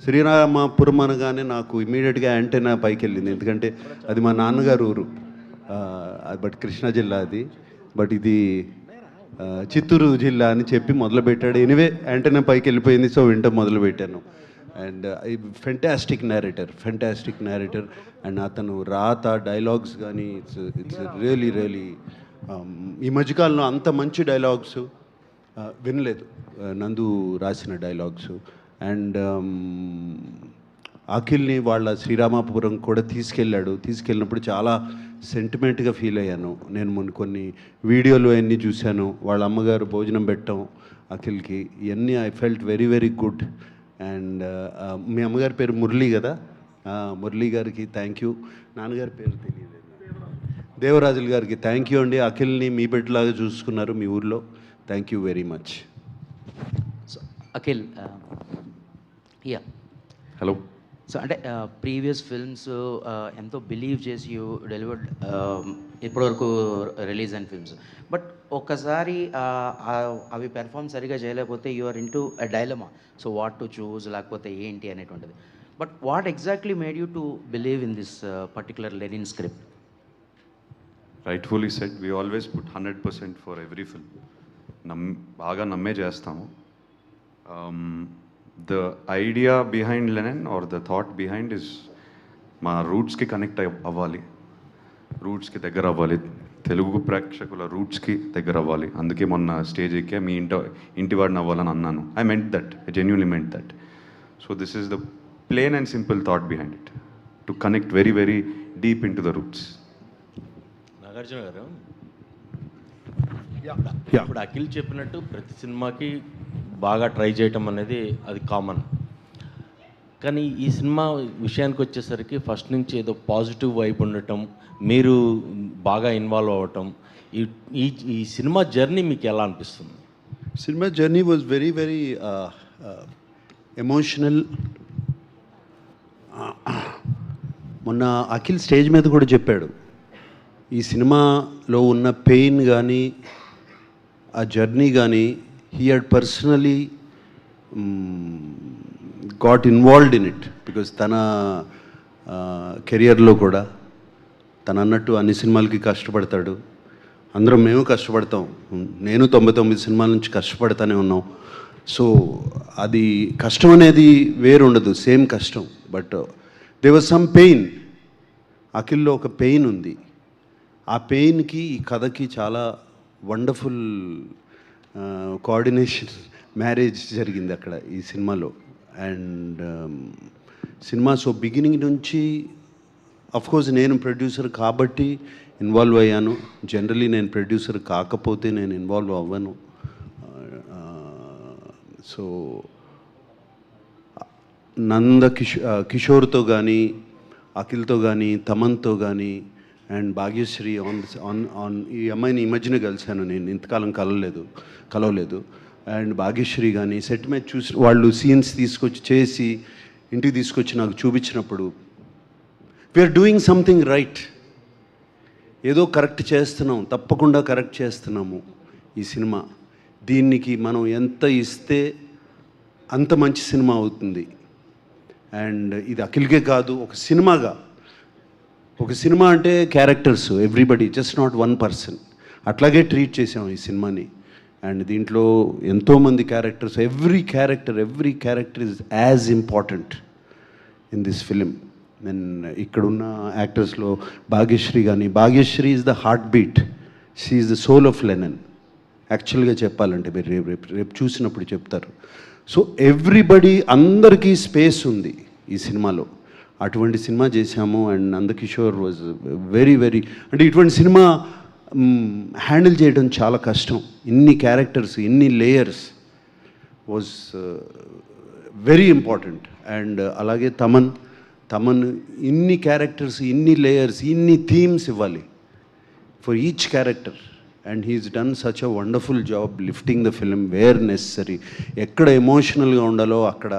శ్రీరామపురం అనగానే నాకు ఇమీడియట్గా యాంటెనా పైకి వెళ్ళింది, ఎందుకంటే అది మా నాన్నగారు ఊరు. బట్ కృష్ణా జిల్లా అది, బట్ ఇది చిత్తూరు జిల్లా అని చెప్పి మొదలుపెట్టాడు. ఎనివే యాంటెనా పైకి వెళ్ళిపోయింది, సో వింటం మొదలుపెట్టాను. And fantastic narrator. అండ్ అతను రాత డైలాగ్స్ కానీ ఇట్స్ రియలీ ఈ మధ్యకాలంలో అంత మంచి డైలాగ్స్ వినలేదు, నందు రాసిన డైలాగ్స్. అండ్ అఖిల్ని వాళ్ళ శ్రీరామపురం కూడా తీసుకెళ్ళినప్పుడు చాలా సెంటిమెంట్గా ఫీల్ అయ్యాను. నేను మొన్న కొన్ని వీడియోలు అన్నీ చూశాను, వాళ్ళ అమ్మగారు భోజనం పెట్టడం అఖిల్కి, ఇవన్నీ I felt very good. And మీ అమ్మగారి పేరు మురళి కదా, మురళి గారికి థ్యాంక్ యూ. నాన్నగారి పేరు తెలియదు, దేవరాజుల గారికి థ్యాంక్ యూ అండి. అఖిల్ని మీ బిడ్డలాగా చూసుకున్నారు మీ ఊర్లో. Thank you very much. So Akhil, yeah hello. So అంటే ప్రీవియస్ ఫిల్మ్స్ ఎంతో బిలీవ్ చేసి యూ డెలివర్డ్ ఇప్పటివరకు రిలీజ్ అయిన ఫిల్మ్స్, బట్ ఒక్కసారి అవి పెర్ఫామ్ సరిగా చేయలేకపోతే you are into a dilemma. So what to choose, లేకపోతే ఏంటి అనేటువంటిది. But what exactly made you to believe in this particular Lenin script? Rightfully said, we always put 100% for every film. బాగా నమ్మే చేస్తాము. The idea behind Lenin are the thought behind is మా రూట్స్కి connect అవ్వాలి, రూట్స్కి దగ్గర అవ్వాలి, తెలుగు ప్రేక్షకుల రూట్స్కి దగ్గర అవ్వాలి. అందుకే మొన్న స్టేజ్ ఎక్కే మీ ఇంటి వాడిని అవ్వాలని అన్నాను. I meant that, I genuinely meant that. So this is the plain and simple thought behind it, to connect very deep into the roots. Nagarjuna garu, ఇప్పుడు అఖిల్ చెప్పినట్టు ప్రతి సినిమాకి బాగా ట్రై చేయటం అనేది అది కామన్. కానీ ఈ సినిమా విషయానికి వచ్చేసరికి ఫస్ట్ నుంచి ఏదో పాజిటివ్ వైబ్ ఉండటం, మీరు బాగా ఇన్వాల్వ్ అవ్వటం, ఈ సినిమా జర్నీ మీకు ఎలా అనిపిస్తుంది? Cinema journey was very emotional. మొన్న అఖిల్ స్టేజ్ మీద కూడా చెప్పాడు, ఈ సినిమాలో ఉన్న పెయిన్ కానీ ఆ జర్నీ కానీ he had personally got involved in it, because తన కెరియర్లో కూడా తను అన్నట్టు అన్ని సినిమాలకి కష్టపడతాడు, అందరం మేము కష్టపడతాం, నేను 99 సినిమాల నుంచి కష్టపడతానే ఉన్నాం. సో అది కష్టం అనేది వేరు ఉండదు, సేమ్ కష్టం. But there was some pain, అఖిల్లో ఒక పెయిన్ ఉంది. ఆ పెయిన్కి ఈ కథకి చాలా వండర్ఫుల్ కోఆర్డినేషన్ మ్యారేజ్ జరిగింది అక్కడ ఈ సినిమాలో. అండ్ సినిమా సో బిగినింగ్ నుంచి, అఫ్కోర్స్ నేను ప్రొడ్యూసర్ కాబట్టి ఇన్వాల్వ్ అయ్యాను, జనరలీ నేను ప్రొడ్యూసర్ కాకపోతే నేను ఇన్వాల్వ్ అవ్వను. సో కిషోర్తో కానీ, అఖిల్తో కానీ, తమన్తో కానీ, అండ్ భాగ్యశ్రీ ఆన్ ఈ అమ్మాయిని ఈ మధ్యన కలిశాను నేను, ఇంతకాలం కలవలేదు. అండ్ భాగ్యశ్రీ కానీ సెట్ మీద చూసి వాళ్ళు సీన్స్ తీసుకొచ్చి చేసి ఇంటికి తీసుకొచ్చి నాకు చూపించినప్పుడు వీఆర్ డూయింగ్ సంథింగ్ రైట్, ఏదో కరెక్ట్ చేస్తున్నాం, తప్పకుండా కరెక్ట్ చేస్తున్నాము ఈ సినిమా. దీనికి మనం ఎంత ఇస్తే అంత మంచి సినిమా అవుతుంది. అండ్ ఇది అఖిల్కే కాదు, ఒక సినిమా అంటే characters, everybody, just not one person, అట్లాగే ట్రీట్ చేసాం ఈ సినిమాని. అండ్ దీంట్లో ఎంతోమంది characters, every character is as important in this film. నేను ఇక్కడున్న యాక్టర్స్లో Bhagyashree is the heartbeat, she is the soul of Lenin. యాక్చువల్గా చెప్పాలంటే మీరు రేపు చూసినప్పుడు చెప్తారు. సో ఎవ్రీబడి, అందరికీ స్పేస్ ఉంది ఈ సినిమాలో. అటువంటి సినిమా చేశాము. అండ్ నందకిషోర్ వాజ్ వెరీ అంటే ఇటువంటి సినిమా హ్యాండిల్ చేయడం చాలా కష్టం. ఇన్ని క్యారెక్టర్స్, ఇన్ని layers was very important. And అలాగే తమన్ ఇన్ని క్యారెక్టర్స్, ఇన్ని లేయర్స్, ఇన్ని థీమ్స్ ఇవ్వాలి for each character. And he's done such a wonderful job lifting the film where necessary. ఎక్కడ ఎమోషనల్గా ఉండాలో అక్కడ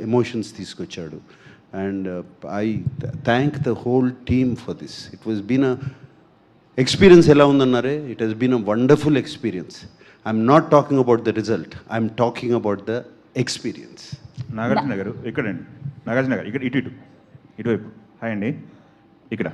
ఎమోషన్స్ తీసుకొచ్చాడు. And I thank the whole team for this. It was been a experience. Ela undannare, it has been a wonderful experience. I'm not talking about the result, I'm talking about the experience. Nagarjuna గారు ఇక్కడండి, నాగార్జున గారు ఇక్కడ ఇటువైపు. Hi అండి, ఇక్కడ